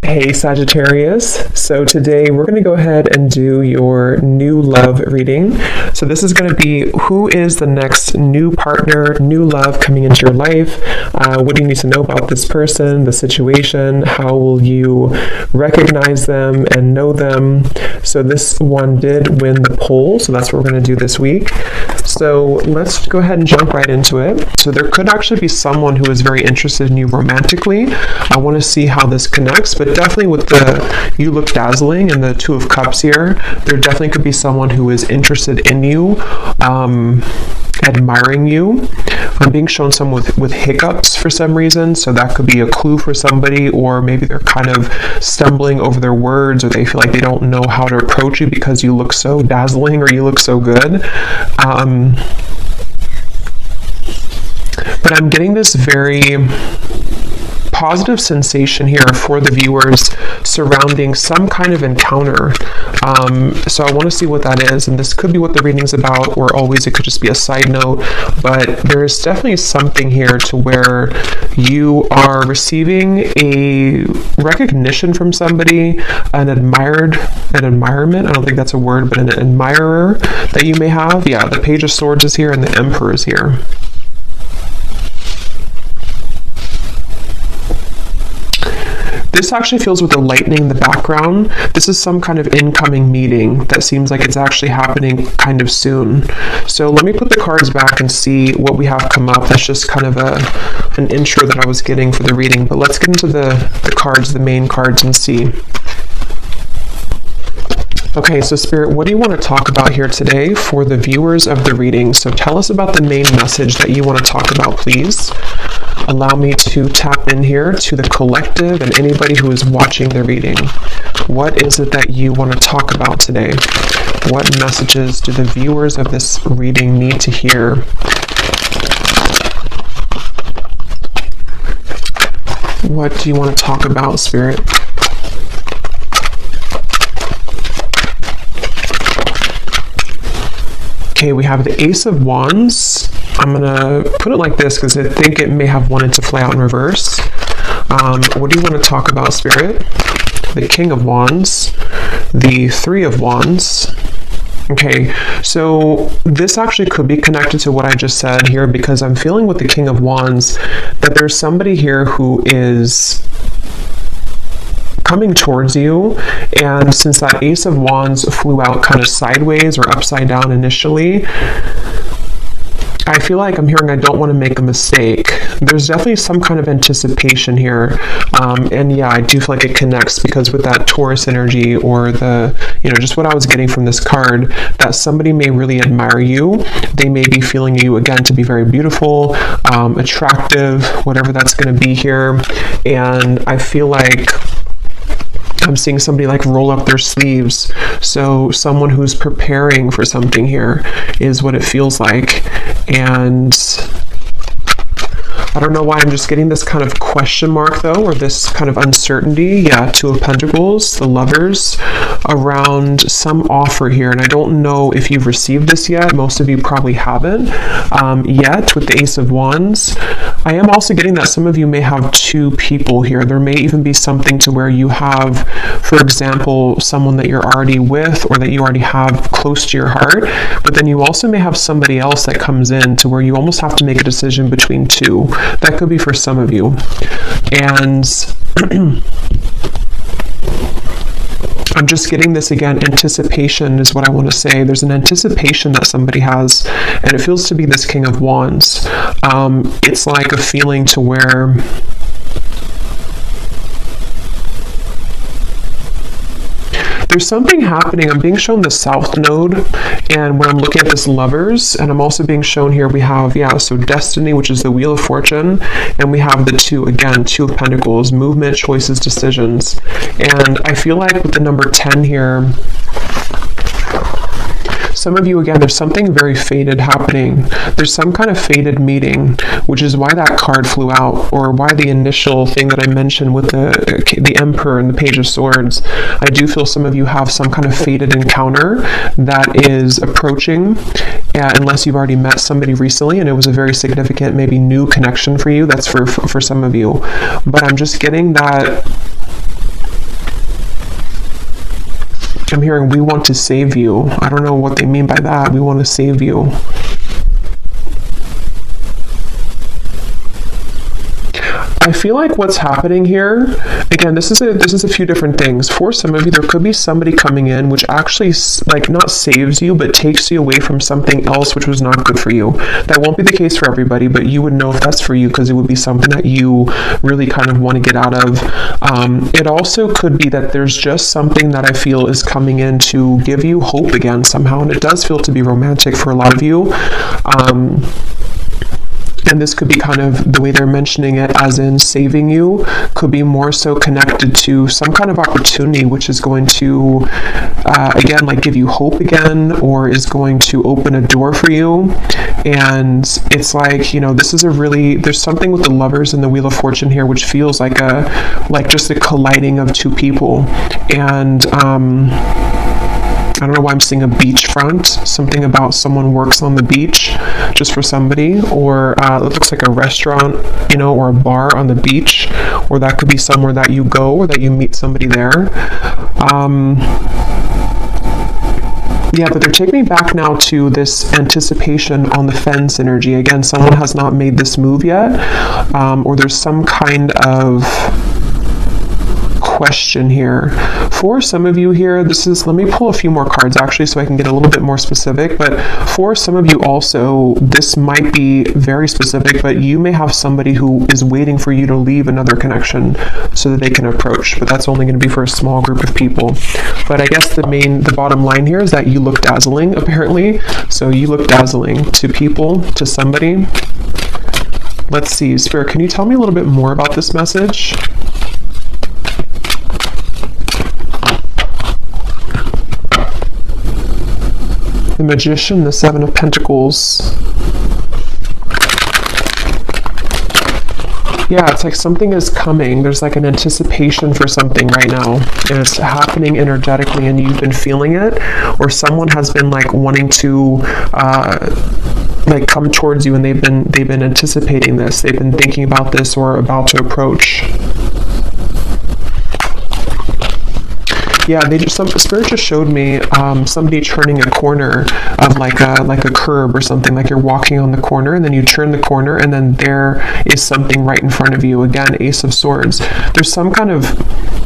Hey Sagittarius, so today we're going to go ahead and do your new love reading. So this is going to be who is the next new partner, new love coming into your life. What do you need to know about this person, the situation? How will you recognize them and know them? So this one did win the poll, so that's what we're going to do this week. So let's go ahead and jump right into it. So there could actually be someone who is very interested in you romantically. I want to see how this connects, but definitely with the you look dazzling and the Two of Cups here, there definitely could be someone who is interested in you, admiring you. I'm being shown someone with hiccups for some reason, so that could be a clue for somebody, or maybe they're kind of stumbling over their words, or they feel like they don't know how to approach you because you look so dazzling or you look so good. But I'm getting this very positive sensation here for the viewers surrounding some kind of encounter. So I want to see what that is, and this could be what the reading's about, or always it could just be a side note, but there is definitely something here to where you are receiving a recognition from somebody, an admirement, I don't think that's a word, but an admirer that you may have. Yeah, the Page of Swords is here and the Emperor is here. This actually feels with the lightning in the background. This is some kind of incoming meeting that seems like it's actually happening kind of soon. So let me put the cards back and see what we have come up. That's just kind of an intro that I was getting for the reading. But let's get into the cards, the main cards, and see. Okay, so Spirit, what do you want to talk about here today for the viewers of the reading? So tell us about the main message that you want to talk about, please. Allow me to tap in here to the collective and anybody who is watching the reading. What is it that you want to talk about today? What messages do the viewers of this reading need to hear? What do you want to talk about, Spirit? Okay, we have the Ace of Wands. I'm going to put it like this because I think it may have wanted to fly out in reverse. What do you want to talk about, Spirit? The King of Wands, the Three of Wands. Okay, so this actually could be connected to what I just said here, because I'm feeling with the King of Wands that there's somebody here who is coming towards you, and since that Ace of Wands flew out kind of sideways or upside down initially, I feel like I'm hearing I don't want to make a mistake. There's definitely some kind of anticipation here, and yeah, I do feel like it connects, because with that Taurus energy, or the, just what I was getting from this card, that somebody may really admire you. They may be feeling you again to be very beautiful, attractive, whatever that's going to be here, and I feel like I'm seeing somebody like roll up their sleeves. So someone who's preparing for something here is what it feels like. And I don't know why I'm just getting this kind of question mark though, or this kind of uncertainty. Yeah, Two of Pentacles, the Lovers, around some offer here. And I don't know if you've received this yet. Most of you probably haven't yet with the Ace of Wands. I am also getting that some of you may have two people here. There may even be something to where you have, for example, someone that you're already with, or that you already have close to your heart, but then you also may have somebody else that comes in to where you almost have to make a decision between two. That could be for some of you. And I'm just getting this again, anticipation is what I want to say. There's an anticipation that somebody has, and it feels to be this King of Wands. It's like a feeling to where there's something happening. I'm being shown the South Node, and when I'm looking at this Lovers, and I'm also being shown here, we have, so Destiny, which is the Wheel of Fortune, and we have the Two of Pentacles, movement, choices, decisions. And I feel like with the number 10 here, some of you, again, there's something very fated happening. There's some kind of fated meeting, which is why that card flew out, or why the initial thing that I mentioned with the Emperor and the Page of Swords. I do feel some of you have some kind of fated encounter that is approaching, unless you've already met somebody recently and it was a very significant, maybe new connection for you. That's for some of you. But I'm just getting that I'm hearing we want to save you. I don't know what they mean by that. We want to save you. I feel like what's happening here, again, this is a few different things. For some of you, there could be somebody coming in which actually like not saves you, but takes you away from something else which was not good for you. That won't be the case for everybody, but you would know if that's for you because it would be something that you really kind of want to get out of. It also could be that there's just something that I feel is coming in to give you hope again somehow, and it does feel to be romantic for a lot of you. And this could be kind of the way they're mentioning it, as in saving you, could be more so connected to some kind of opportunity which is going to, again, like give you hope again, or is going to open a door for you. And it's like, you know, this is there's something with the Lovers and the Wheel of Fortune here, which feels like just a colliding of two people. And, I don't know why I'm seeing a beachfront, something about someone works on the beach just for somebody, or it looks like a restaurant, you know, or a bar on the beach, or that could be somewhere that you go or that you meet somebody there. Yeah, but they're taking me back now to this anticipation on the fence energy. Again, someone has not made this move yet, or there's some kind of question here. For some of you here, let me pull a few more cards actually so I can get a little bit more specific, but for some of you also, this might be very specific, but you may have somebody who is waiting for you to leave another connection so that they can approach, but that's only going to be for a small group of people. But I guess the bottom line here is that you look dazzling, apparently. So you look dazzling to people, to somebody. Let's see, Spirit, can you tell me a little bit more about this message? The Magician, the Seven of Pentacles. Yeah, it's like something is coming. There's like an anticipation for something right now. And it's happening energetically and you've been feeling it. Or someone has been like wanting to like come towards you and they've been anticipating this. They've been thinking about this or about to approach. Yeah, Spirit just showed me somebody turning a corner of like a curb or something, like you're walking on the corner and then you turn the corner and then there is something right in front of you. Again, Ace of Swords. There's some kind of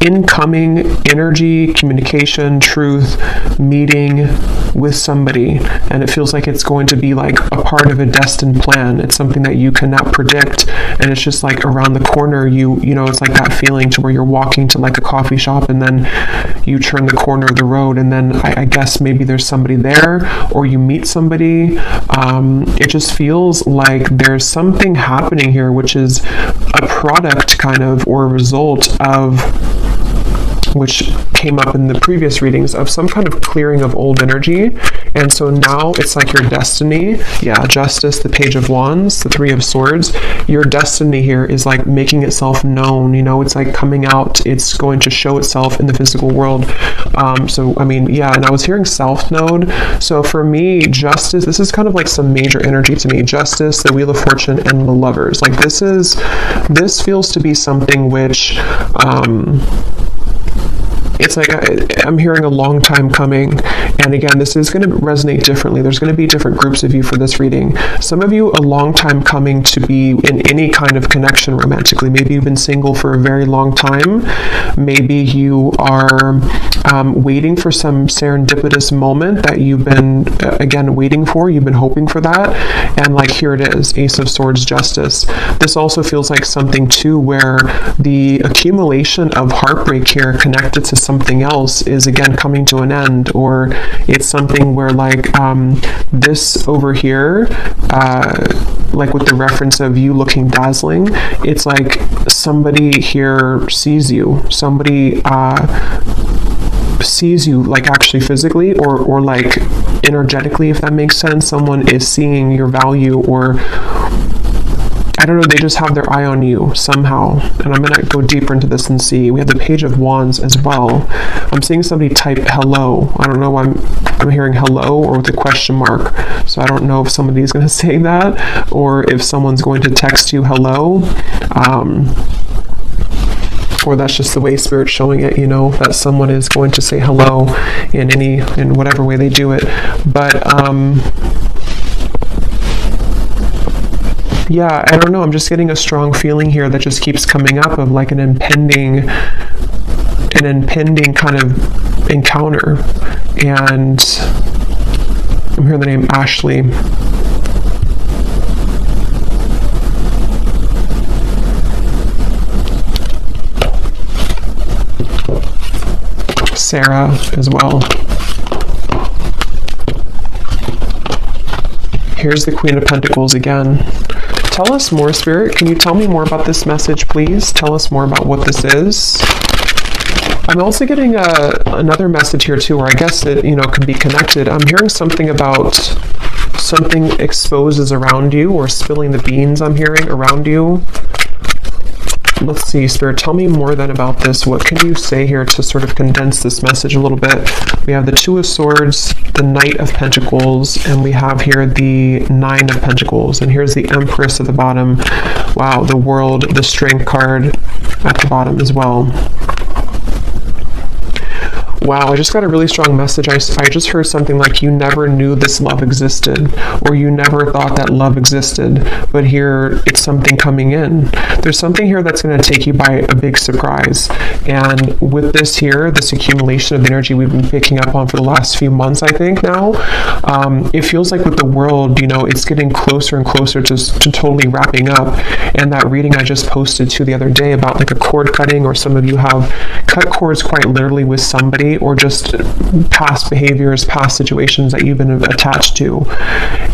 incoming energy, communication, truth, meeting with somebody, and it feels like it's going to be like a part of a destined plan. It's something that you cannot predict, and it's just like around the corner. You know, it's like that feeling to where you're walking to like a coffee shop and then you turn the corner of the road and then I guess maybe there's somebody there or you meet somebody. It just feels like there's something happening here which is a product kind of or a result of, which came up in the previous readings, of some kind of clearing of old energy. And so now it's like your destiny. Yeah, Justice, the Page of Wands, the Three of Swords. Your destiny here is like making itself known, you know, it's like coming out. It's going to show itself in the physical world. So, I mean, yeah, and I was hearing South Node. So for me, Justice, this is kind of like some major energy to me. Justice, the Wheel of Fortune, and the Lovers. Like this feels to be something which, it's like I'm hearing a long time coming, and again, this is going to resonate differently. There's going to be different groups of you for this reading. Some of you, a long time coming to be in any kind of connection romantically. Maybe you've been single for a very long time. Maybe you are waiting for some serendipitous moment that you've been, again, waiting for. You've been hoping for that, and like here it is, Ace of Swords, Justice. This also feels like something too where the accumulation of heartbreak here connected to something else is again coming to an end, or it's something where like this over here, like with the reference of you looking dazzling, it's like somebody here sees you, somebody sees you like actually physically or like energetically, if that makes sense. Someone is seeing your value, or I don't know, they just have their eye on you somehow. And I'm going to go deeper into this and see. We have the Page of Wands as well. I'm seeing somebody type hello. I don't know why I'm hearing hello or with a question mark. So I don't know if somebody's going to say that or if someone's going to text you hello. or that's just the way Spirit's showing it, you know, that someone is going to say hello in whatever way they do it. But yeah, I don't know, I'm just getting a strong feeling here that just keeps coming up of like an impending kind of encounter. And I'm hearing the name Ashley. Sarah as well. Here's the Queen of Pentacles again. Tell us more, Spirit. Can you tell me more about this message, please? Tell us more about what this is. I'm also getting another message here too, where I guess it, you know, can be connected. I'm hearing something about something exposes around you, or spilling the beans, I'm hearing, around you. Let's see, Spirit, tell me more then about this. What can you say here to sort of condense this message a little bit? We have the Two of Swords, the Knight of Pentacles, and we have here the Nine of Pentacles. And here's the Empress at the bottom. Wow, the World, the Strength card at the bottom as well. Wow, I just got a really strong message. I just heard something like you never knew this love existed, or you never thought that love existed, but here it's something coming in. There's something here that's going to take you by a big surprise. And with this here, this accumulation of the energy we've been picking up on for the last few months, I think now, it feels like with the world, you know, it's getting closer and closer to totally wrapping up. And that reading I just posted to the other day about like a cord cutting, or some of you have cut cords quite literally with somebody, or just past behaviors, past situations that you've been attached to.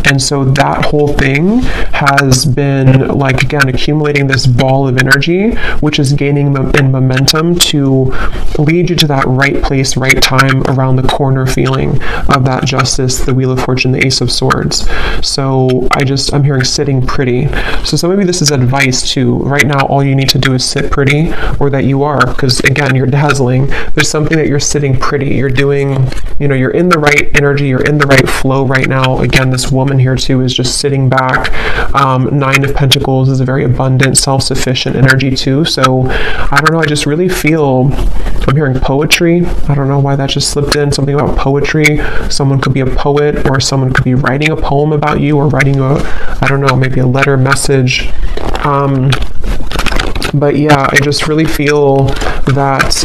And so that whole thing has been, like, again, accumulating this ball of energy, which is gaining in momentum to lead you to that right place, right time, around the corner feeling of that Justice, the Wheel of Fortune, the Ace of Swords. So I'm hearing sitting pretty. So some of you, this is advice too. Right now, all you need to do is sit pretty, or that you are, because again, you're dazzling. There's something that you're sitting pretty. You're doing, you know, you're in the right energy, you're in the right flow right now. Again, this woman here too is just sitting back. Nine of Pentacles is a very abundant, self-sufficient energy too. So I don't know, I just really feel, I'm hearing poetry. I don't know why that just slipped in, something about poetry. Someone could be a poet, or someone could be writing a poem about you, or writing I don't know, maybe a letter, message. But yeah, I just really feel that,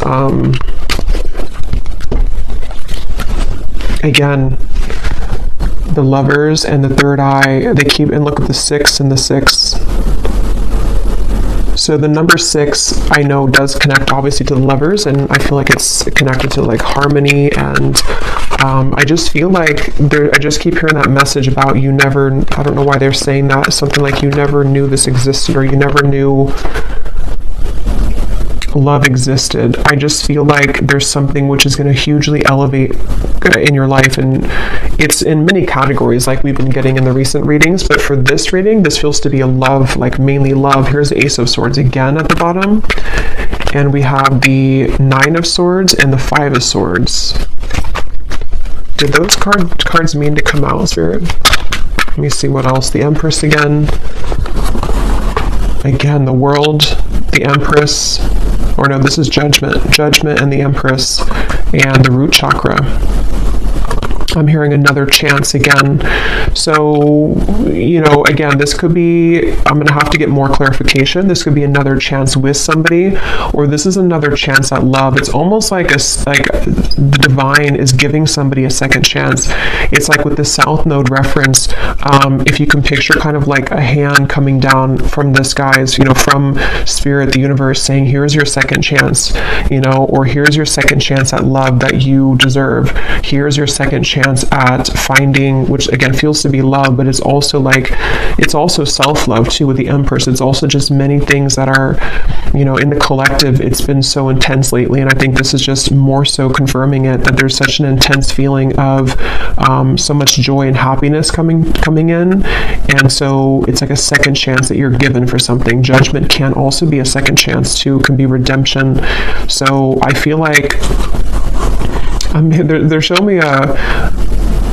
again, the Lovers and the Third Eye, they keep, and look at the 6 and the 6. So the number 6, I know, does connect obviously to the Lovers, and I feel like it's connected to like harmony, and I just feel like I just keep hearing that message about you never, I don't know why they're saying that, something like you never knew this existed, or you never knew love existed. I just feel like there's something which is going to hugely elevate in your life, and it's in many categories like we've been getting in the recent readings, but for this reading, this feels to be a love, like mainly love. Here's the Ace of Swords again at the bottom, and we have the Nine of Swords and the Five of Swords. Did those cards mean to come out, Spirit? Let me see what else. The Empress again, the World, the Empress, or no, this is Judgment and the Empress, and the root chakra. I'm hearing another chance again. So, you know, again, this could be, I'm going to have to get more clarification. This could be another chance with somebody, or this is another chance at love. It's almost like the divine is giving somebody a second chance. It's like with the South Node reference, if you can picture kind of like a hand coming down from the skies, you know, from Spirit, the universe, saying, here's your second chance, you know, or here's your second chance at love that you deserve. Here's your second chance at finding, which again feels to be love, but it's also like, it's also self-love too with the Empress. It's also just many things that are, you know, in the collective, it's been so intense lately, and I think this is just more so confirming it, that there's such an intense feeling of so much joy and happiness coming in, and so it's like a second chance that you're given for something. Judgment can also be a second chance too, can be redemption. So I feel like they're showing me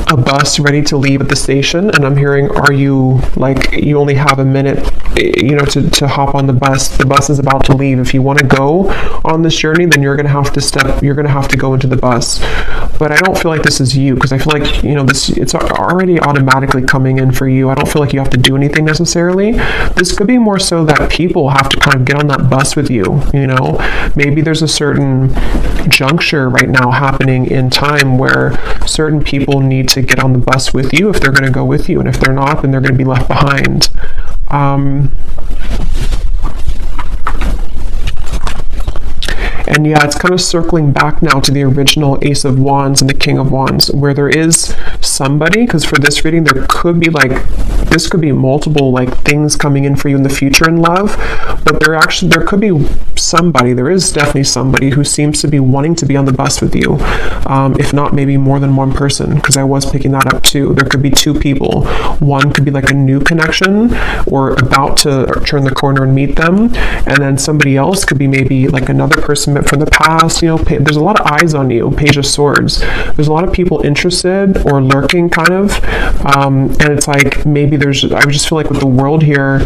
a bus ready to leave at the station, and I'm hearing, are you, like, you only have a minute, you know, to hop on the bus. The bus is about to leave. If you want to go on this journey, then you're going to have to go into the bus. But I don't feel like this is you, because I feel like, you know, it's already automatically coming in for you. I don't feel like you have to do anything necessarily. This could be more so that people have to kind of get on that bus with you, you know. Maybe there's a certain juncture right now happening in time where certain people need to get on the bus with you if they're going to go with you, and if they're not, then they're going to be left behind. And yeah, it's kind of circling back now to the original Ace of Wands and the King of Wands, where there is somebody, because for this reading, there could be this could be multiple things coming in for you in the future in love, but there could be somebody, there is definitely somebody who seems to be wanting to be on the bus with you, if not maybe more than one person, because I was picking that up too. There could be two people. One could be like a new connection or about to turn the corner and meet them, and then somebody else could be maybe like another person from the past. You know, there's a lot of eyes on you. Page of Swords. There's a lot of people interested or lurking, kind of, and it's like maybe I just feel like with the world here,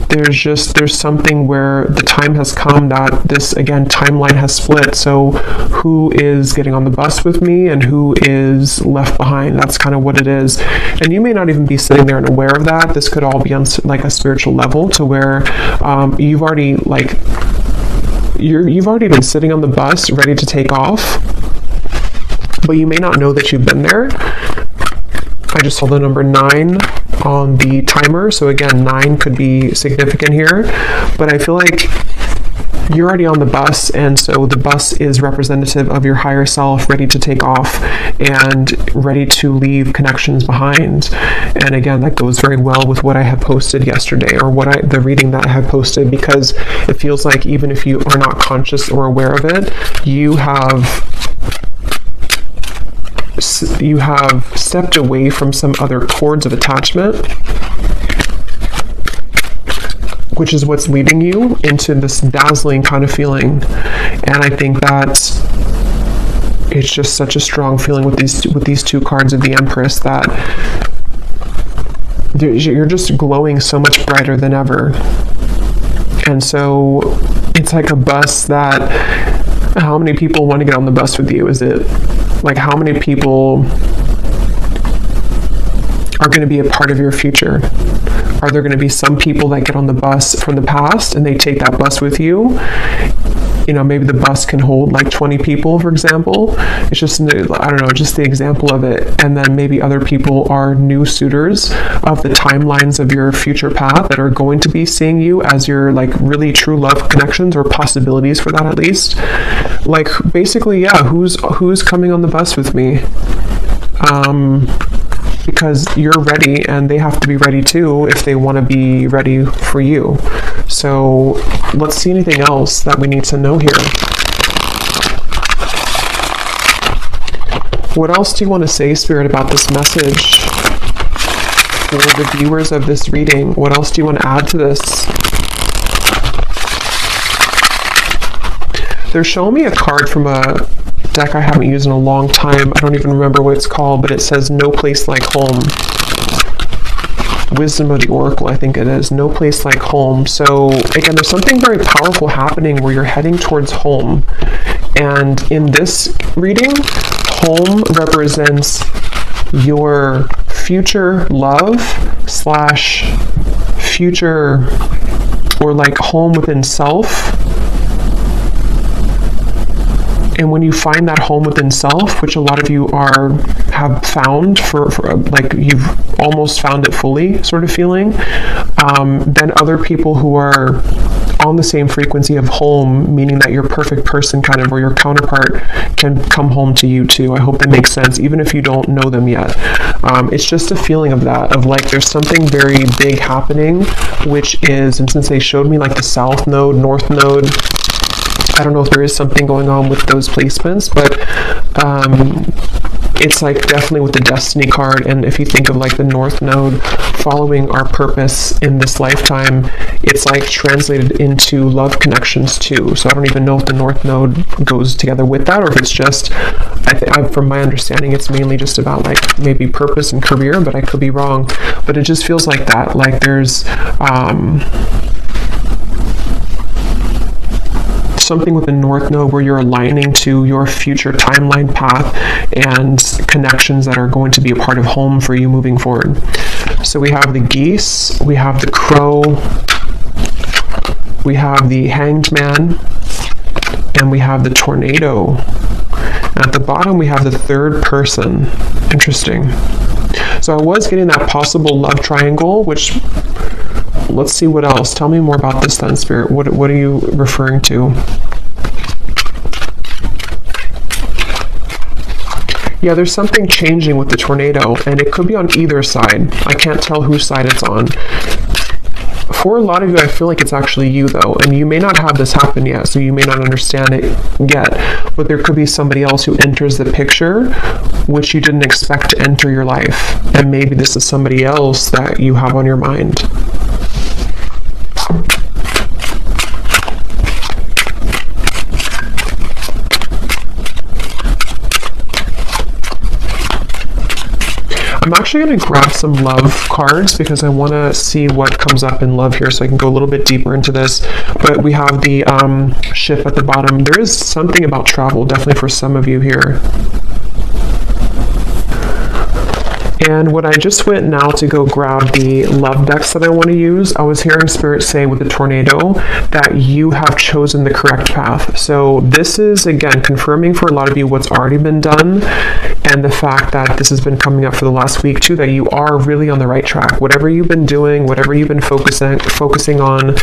there's something where the time has come that this, again, timeline has split. So who is getting on the bus with me and who is left behind? That's kind of what it is. And you may not even be sitting there and aware of that. This could all be on like a spiritual level, to where you've already been sitting on the bus ready to take off, but you may not know that you've been there. I just saw the number 9 on the timer, so again, 9 could be significant here, but I feel like you're already on the bus, and so the bus is representative of your higher self, ready to take off and ready to leave connections behind. And again, that goes very well with what I had posted yesterday, or the reading that I had posted, because it feels like even if you are not conscious or aware of it, you have stepped away from some other cords of attachment, which is what's leading you into this dazzling kind of feeling. And I think that it's just such a strong feeling with these two cards of the Empress, that you're just glowing so much brighter than ever. And so it's like a bus that, how many people want to get on the bus with you? Is it like, how many people are going to be a part of your future? Are there going to be some people that get on the bus from the past and they take that bus with you? You know, maybe the bus can hold like 20 people, for example. It's just, I don't know, just the example of it. And then maybe other people are new suitors of the timelines of your future path that are going to be seeing you as your like really true love connections, or possibilities for that at least. Like, basically, yeah, who's coming on the bus with me? Because you're ready, and they have to be ready too if they want to be ready for you. So let's see anything else that we need to know here. What else do you want to say, Spirit, about this message for the viewers of this reading? What else do you want to add to this? They're showing me a card from a deck I haven't used in a long time. I don't even remember what it's called, but it says No Place Like Home. Wisdom of the Oracle, I think it is. No Place Like Home. So again, there's something very powerful happening where you're heading towards home. And in this reading, home represents your future love / future, or like home within self. And when you find that home within self, which a lot of you have found for like you've almost found it fully sort of feeling, then other people who are on the same frequency of home, meaning that your perfect person kind of, or your counterpart, can come home to you too. I hope that makes sense, even if you don't know them yet. It's just a feeling of that, of like there's something very big happening, which is, and since they showed me like the South Node, North Node, I don't know if there is something going on with those placements, but it's like definitely with the Destiny card. And if you think of like the North Node following our purpose in this lifetime, it's like translated into love connections too. So I don't even know if the North Node goes together with that, or if it's just, from my understanding, it's mainly just about like maybe purpose and career, but I could be wrong. But it just feels like that. Like there's something with the North Node where you're aligning to your future timeline path and connections that are going to be a part of home for you moving forward. So we have the geese, we have the crow, we have the hanged man, and we have the tornado. At the bottom, we have the third person. Interesting. So I was getting that possible love triangle, which, let's see what else. Tell me more about this then, Spirit. What are you referring to? Yeah, there's something changing with the tornado, and it could be on either side. I can't tell whose side it's on. For a lot of you, I feel like it's actually you, though, and you may not have this happen yet, so you may not understand it yet, but there could be somebody else who enters the picture which you didn't expect to enter your life, and maybe this is somebody else that you have on your mind. I'm actually going to grab some love cards because I want to see what comes up in love here, so I can go a little bit deeper into this. But we have the ship at the bottom. There is something about travel, definitely for some of you here. And when I just went now to go grab the love decks that I want to use, I was hearing Spirit say with the tornado that you have chosen the correct path. So this is, again, confirming for a lot of you what's already been done, and the fact that this has been coming up for the last week too, that you are really on the right track. Whatever you've been doing, whatever you've been focusing on,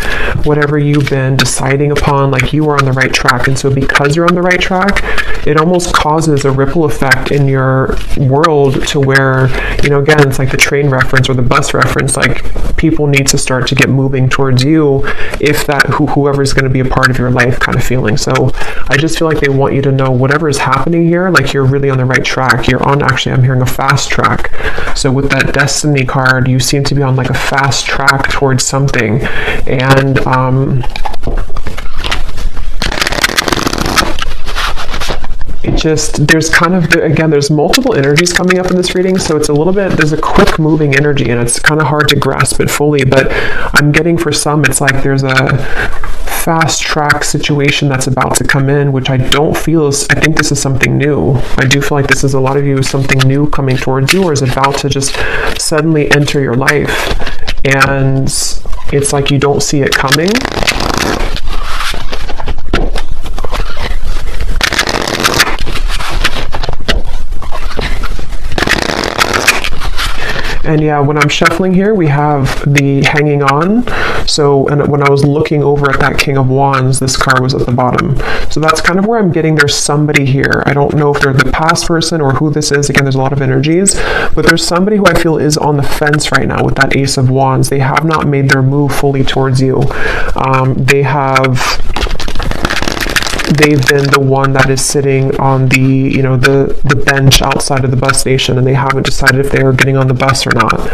whatever you've been deciding upon, like you are on the right track. And so because you're on the right track, it almost causes a ripple effect in your world to where, you know, again, it's like the train reference or the bus reference, like people need to start to get moving towards you if that whoever's going to be a part of your life kind of feeling. So I just feel like they want you to know whatever is happening here, like you're really on the right track. You're on, actually, I'm hearing a fast track. So with that Destiny card, you seem to be on like a fast track towards something. And it just, there's kind of, again, there's multiple energies coming up in this reading, so it's a little bit, there's a quick moving energy, and it's kind of hard to grasp it fully, but I'm getting for some, it's like there's a fast track situation that's about to come in, which I don't feel is, I think this is something new. I do feel like this is a lot of you, something new coming towards you, or is about to just suddenly enter your life, and it's like you don't see it coming. And yeah, when I'm shuffling here, we have the hanging on. So, and when I was looking over at that King of Wands, this card was at the bottom. So that's kind of where I'm getting there's somebody here. I don't know if they're the past person or who this is. Again, there's a lot of energies, but there's somebody who I feel is on the fence right now with that Ace of Wands. They have not made their move fully towards you. They've been the one that is sitting on the, you know, the bench outside of the bus station, and they haven't decided if they're getting on the bus or not.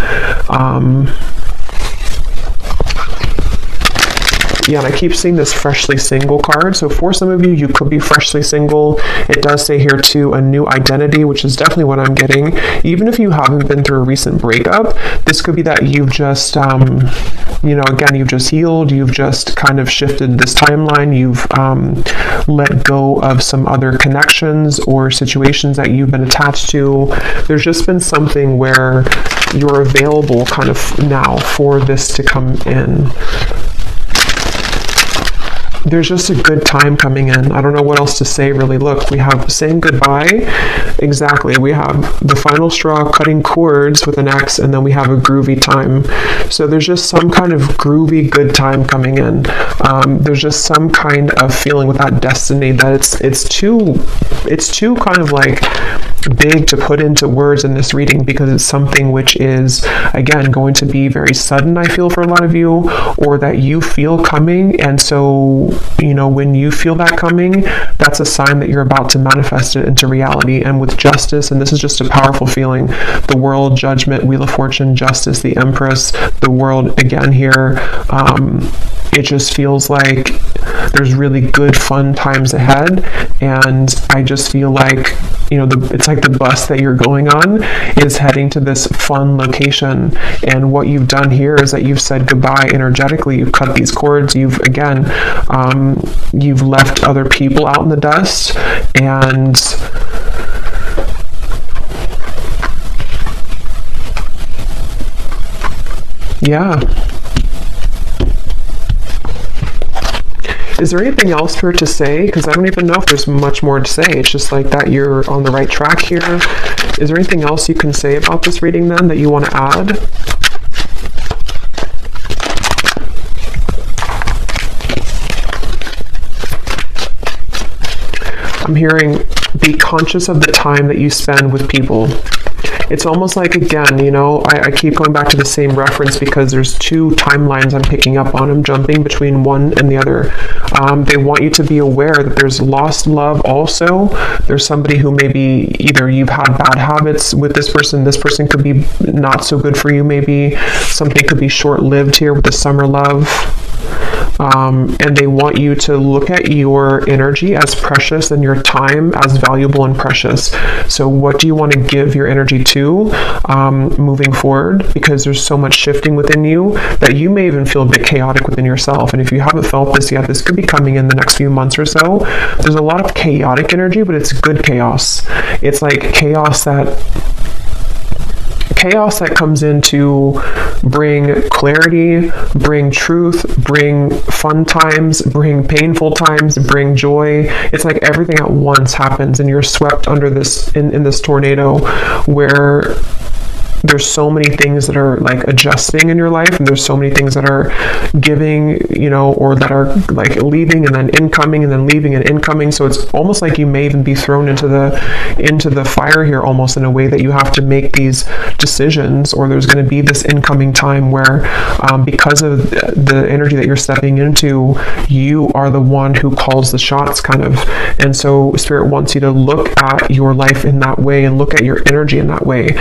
Yeah, and I keep seeing this freshly single card. So for some of you, you could be freshly single. It does say here too, a new identity, which is definitely what I'm getting. Even if you haven't been through a recent breakup, this could be that you've just, you know, again, you've just healed. You've just kind of shifted this timeline. You've let go of some other connections or situations that you've been attached to. There's just been something where you're available kind of now for this to come in. There's just a good time coming in. I don't know what else to say, really. Look, we have saying goodbye. Exactly. We have the final straw, cutting cords with an X, and then we have a groovy time. So there's just some kind of groovy good time coming in. There's just some kind of feeling with that destiny that it's too kind of like big to put into words in this reading because it's something which is, again, going to be very sudden, I feel, for a lot of you, or that you feel coming. And so, when you feel that coming, that's a sign that you're about to manifest it into reality. And with justice, and this is just a powerful feeling, the world, judgment, Wheel of Fortune, justice, the Empress, the world again here, it just feels like there's really good, fun times ahead. And I just feel like, it's like the bus that you're going on is heading to this fun location. And what you've done here is that you've said goodbye energetically. You've cut these cords. You've left other people out in the dust. And yeah. Is there anything else for it to say? Because I don't even know if there's much more to say. It's just like that you're on the right track here. Is there anything else you can say about this reading then that you want to add? I'm hearing, be conscious of the time that you spend with people. It's almost like, again, I keep going back to the same reference because there's two timelines I'm picking up on. I'm jumping between one and the other. They want you to be aware that there's lost love also. There's somebody who maybe either you've had bad habits with this person could be not so good for you maybe. Something could be short-lived here with the summer love. And they want you to look at your energy as precious and your time as valuable and precious. So what do you want to give your energy to moving forward? Because there's so much shifting within you that you may even feel a bit chaotic within yourself. And if you haven't felt this yet, this could be coming in the next few months or so. There's a lot of chaotic energy, but it's good chaos. It's like chaos that comes in to bring clarity, bring truth, bring fun times, bring painful times, bring joy. It's like everything at once happens and you're swept under this in this tornado where there's so many things that are like adjusting in your life, and there's so many things that are giving, or that are like leaving and then incoming and then leaving and incoming. So it's almost like you may even be thrown into the fire here, almost in a way that you have to make these decisions, or there's going to be this incoming time where because of the energy that you're stepping into, you are the one who calls the shots kind of. And so Spirit wants you to look at your life in that way and look at your energy in that way.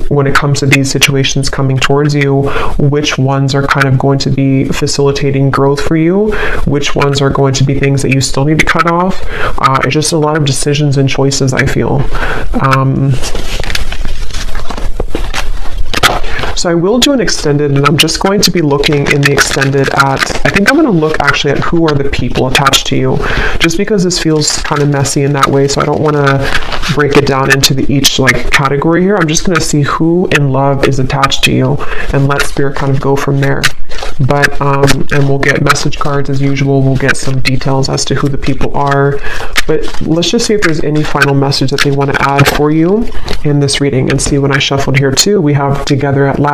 When it comes to these situations coming towards you, which ones are kind of going to be facilitating growth for you, which ones are going to be things that you still need to cut off. It's just a lot of decisions and choices, I feel. So I will do an extended, and I'm just going to be looking in the extended at, I think I'm going to look actually at who are the people attached to you, just because this feels kind of messy in that way. So I don't want to break it down into each like category here. I'm just going to see who in love is attached to you and let Spirit kind of go from there. But and we'll get message cards as usual. We'll get some details as to who the people are. But let's just see if there's any final message that they want to add for you in this reading. And see, when I shuffled here too, we have together at last.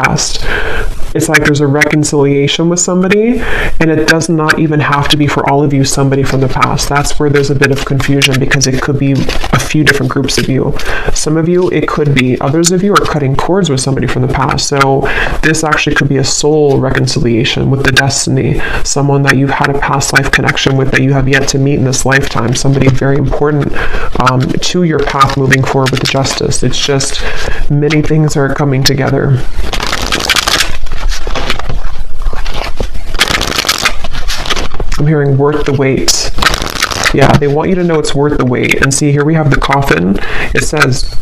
It's like there's a reconciliation with somebody, and it does not even have to be for all of you somebody from the past. That's where there's a bit of confusion, because it could be a few different groups of you. Some of you, it could be. Others of you are cutting cords with somebody from the past. So this actually could be a soul reconciliation with the destiny, someone that you've had a past life connection with that you have yet to meet in this lifetime, somebody very important to your path moving forward with the justice. It's just many things are coming together. I'm hearing worth the wait. Yeah, they want you to know it's worth the wait. And see, here we have the coffin. It says,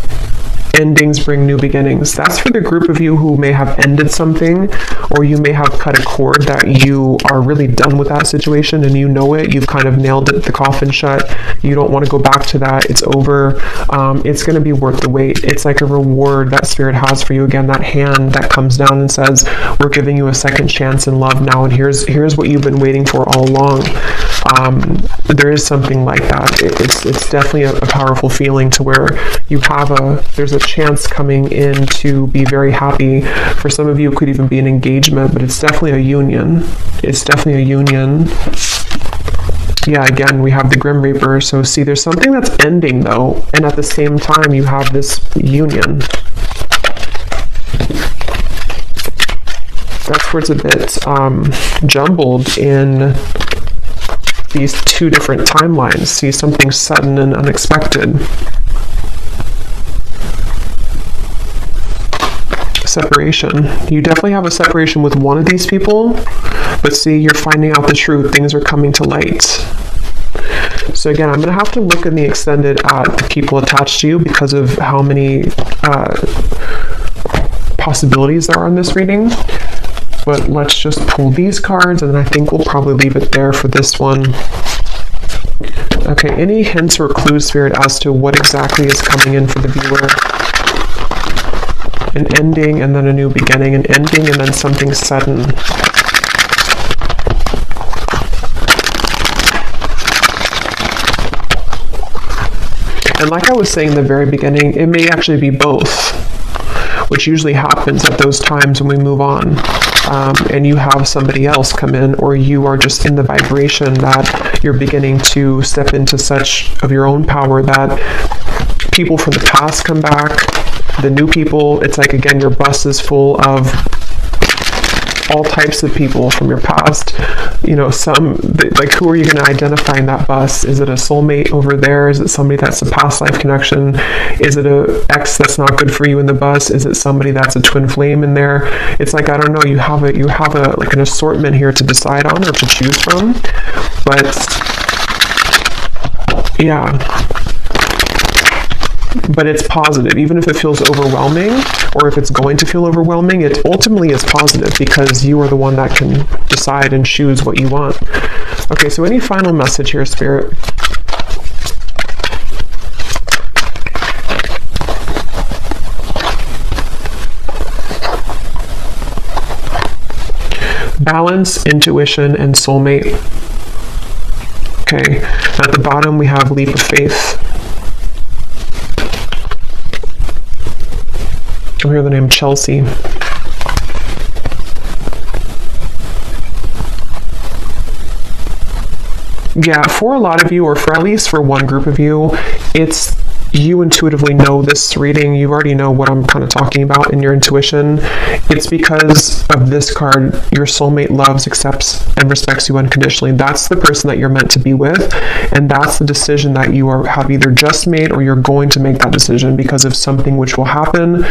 endings bring new beginnings. That's for the group of you who may have ended something, or you may have cut a cord that you are really done with that situation and you know it. You've kind of nailed it, the coffin shut. You don't want to go back to that. It's over. It's going to be worth the wait. It's like a reward that Spirit has for you. Again, that hand that comes down and says, we're giving you a second chance in love now, and here's what you've been waiting for all along. There is something like that. It's definitely a powerful feeling to where you have there's a chance coming in to be very happy. For some of you, it could even be an engagement, but it's definitely a union. It's definitely a union. Yeah, again, we have the Grim Reaper. So see, there's something that's ending though, and at the same time you have this union. That's where it's a bit jumbled in these two different timelines. See, something sudden and unexpected. Separation. You definitely have a separation with one of these people, but see, you're finding out the truth. Things are coming to light. So again, I'm going to have to look in the extended at the people attached to you because of how many possibilities there are in this reading. But let's just pull these cards, and then I think we'll probably leave it there for this one. Okay, any hints or clues, Spirit, as to what exactly is coming in for the viewer? An ending and then a new beginning, an ending and then something sudden. And like I was saying in the very beginning, it may actually be both, which usually happens at those times when we move on. And you have somebody else come in, or you are just in the vibration that you're beginning to step into such of your own power that people from the past come back, the new people. It's like, again, your bus is full of all types of people from your past. You know, like, who are you going to identify in that bus? Is it a soulmate over there? Is it somebody that's a past life connection? Is it a ex that's not good for you in the bus? Is it somebody that's a twin flame in there? It's like, I don't know, you have a like an assortment here to decide on or to choose from. But yeah, but it's positive. Even if it feels overwhelming, or if it's going to feel overwhelming, it ultimately is positive because you are the one that can decide and choose what you want. Okay, so any final message here, Spirit? Balance, intuition, and soulmate. Okay, at the bottom we have leap of faith. I hear the name Chelsea. Yeah, for a lot of you, or for at least for one group of you, you intuitively know this reading. You already know what I'm kind of talking about in your intuition. It's because of this card. Your soulmate loves, accepts, and respects you unconditionally. That's the person that you're meant to be with, and that's the decision that you have either just made or you're going to make that decision because of something which will happen,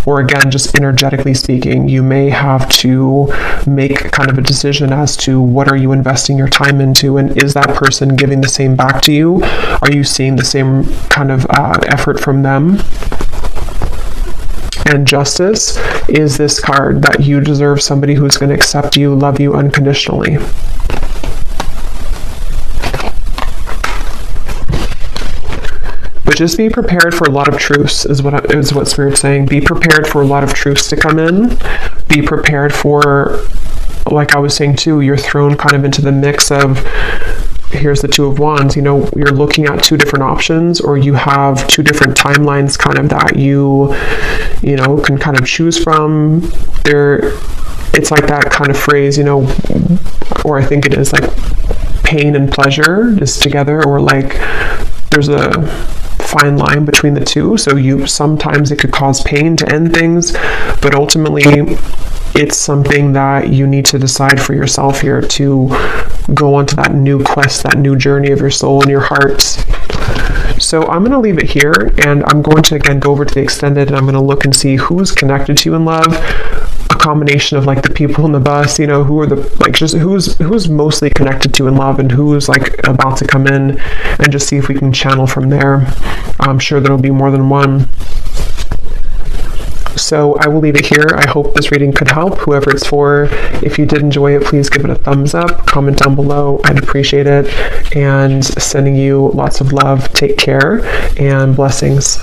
or again, just energetically speaking, you may have to make kind of a decision as to what are you investing your time into, and is that person giving the same back to you? Are you seeing the same kind of effort from them? And justice is this card that you deserve somebody who's going to accept you, love you unconditionally. But just be prepared for a lot of truths is what Spirit's saying. Be prepared for a lot of truths to come in. Be prepared for, like I was saying too, you're thrown kind of into the mix of, here's the Two of Wands. You know, you're looking at two different options, or you have two different timelines kind of that you know, can kind of choose from. It's like that kind of phrase, you know, or I think it is like pain and pleasure is together, or like there's a fine line between the two. So sometimes it could cause pain to end things, but ultimately it's something that you need to decide for yourself here to go onto that new quest, that new journey of your soul and your heart. So I'm going to leave it here, and I'm going to again go over to the extended, and I'm going to look and see who's connected to you in love. A combination of like the people in the bus, you know, who are the, like, just who's mostly connected to in love, and who's like about to come in, and just see if we can channel from there. I'm sure there'll be more than one. So I will leave it here. I hope this reading could help whoever it's for. If you did enjoy it, please give it a thumbs up, comment down below. I'd appreciate it. And sending you lots of love. Take care and blessings.